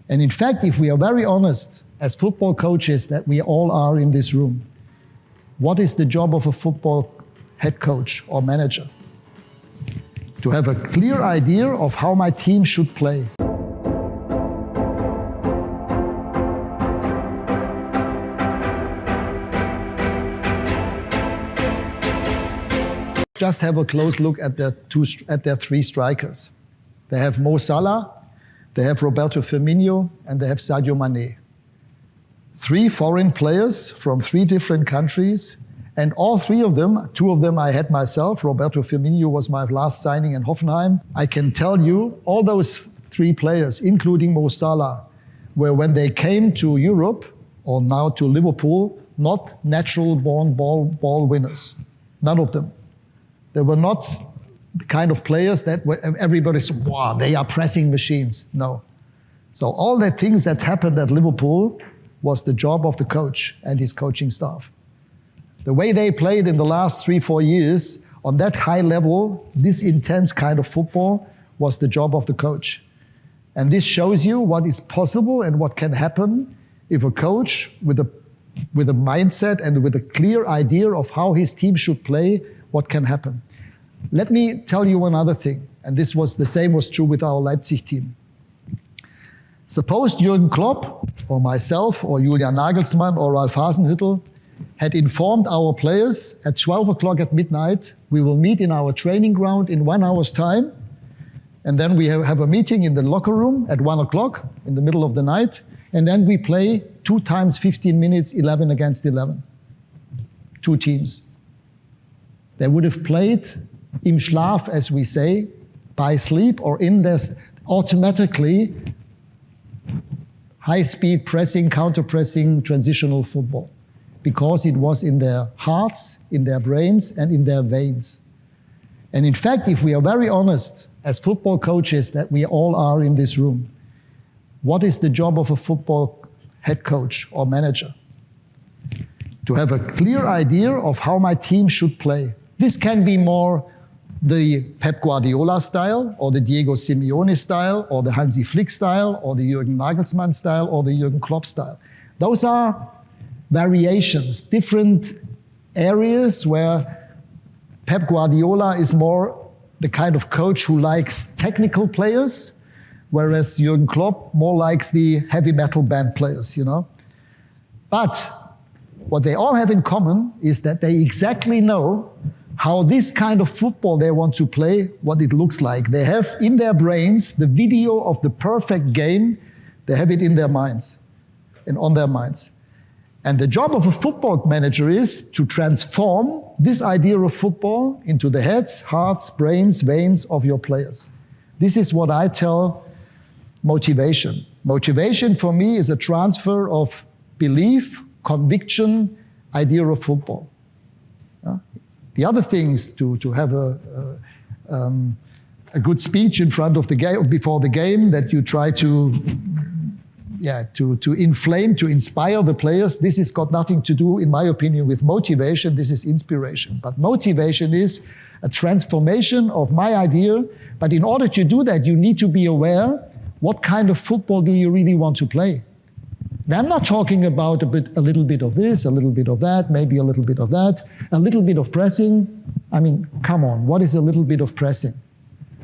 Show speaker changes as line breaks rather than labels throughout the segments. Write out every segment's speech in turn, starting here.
And in fact, if we are very honest, as football coaches that we all are in this room, what is the job of a football head coach or manager? To have a clear idea of how my team should play. Just have a close look at their three strikers. They have Mo Salah, they have Roberto Firmino, and they have Sadio Mane. Three foreign players from three different countries, and all three of them, two of them I had myself. Roberto Firmino was my last signing in Hoffenheim. I can tell you, all those three players, including Mo Salah, were, when they came to Europe, or now to Liverpool, not natural-born ball winners. None of them. They were not the kind of players that everybody said, wow, they are pressing machines. No. So all the things that happened at Liverpool was the job of the coach and his coaching staff. The way they played in the last 3-4 years on that high level, this intense kind of football, was the job of the coach. And this shows you what is possible and what can happen if a coach with a mindset and with a clear idea of how his team should play, what can happen. Let me tell you one other thing, and this was the same was true with our Leipzig team. Suppose Jürgen Klopp, or myself, or Julian Nagelsmann, or Ralf Hasenhüttl had informed our players at 12 o'clock at midnight, we will meet in our training ground in 1 hour's time, and then we have a meeting in the locker room at 1 o'clock in the middle of the night, and then we play 2 times 15 minutes, 11 against 11. 2 teams. They would have played im Schlaf, as we say, by sleep, or in this automatically high-speed pressing, counter-pressing, transitional football, because it was in their hearts, in their brains, and in their veins. And in fact, if we are very honest, as football coaches that we all are in this room, what is the job of a football head coach or manager? To have a clear idea of how my team should play. This can be more the Pep Guardiola style, or the Diego Simeone style, or the Hansi Flick style, or the Jürgen Nagelsmann style, or the Jürgen Klopp style. Those are variations, different areas where Pep Guardiola is more the kind of coach who likes technical players, whereas Jürgen Klopp more likes the heavy metal band players, you know. But what they all have in common is that they exactly know how this kind of football they want to play, what it looks like. They have in their brains the video of the perfect game. They have it in their minds and on their minds. And the job of a football manager is to transform this idea of football into the heads, hearts, brains, veins of your players. This is what I tell motivation. Motivation for me is a transfer of belief, conviction, idea of football. The other things, to have a good speech in front of the game, before the game, that you try to inflame, to inspire the players, this has got nothing to do, in my opinion, with motivation. This is inspiration. But motivation is a transformation of my idea. But in order to do that, you need to be aware, what kind of football do you really want to play? Now, I'm not talking about a little bit of this, a little bit of that, maybe a little bit of that, a little bit of pressing. I mean, come on, what is a little bit of pressing?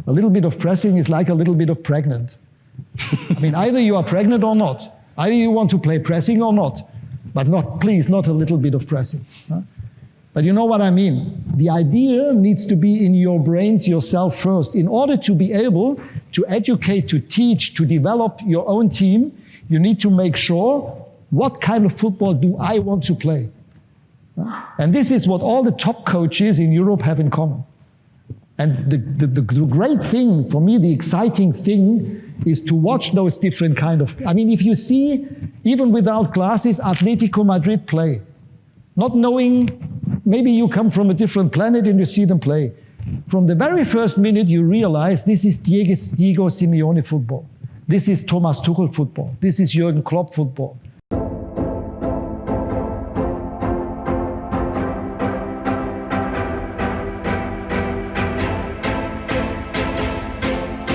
A little bit of pressing is like a little bit of pregnant. I mean, either you are pregnant or not. Either you want to play pressing or not. But not, please, not a little bit of pressing. Huh? But you know what I mean? The idea needs to be in your brains yourself first. In order to be able to educate, to teach, to develop your own team, you need to make sure, what kind of football do I want to play? And this is what all the top coaches in Europe have in common. And the great thing, for me, the exciting thing, is to watch those different kind of... I mean, if you see, even without glasses, Atletico Madrid play, not knowing, maybe you come from a different planet and you see them play. From the very first minute, you realize this is Diego Simeone football. This is Thomas Tuchel football. This is Jürgen Klopp football.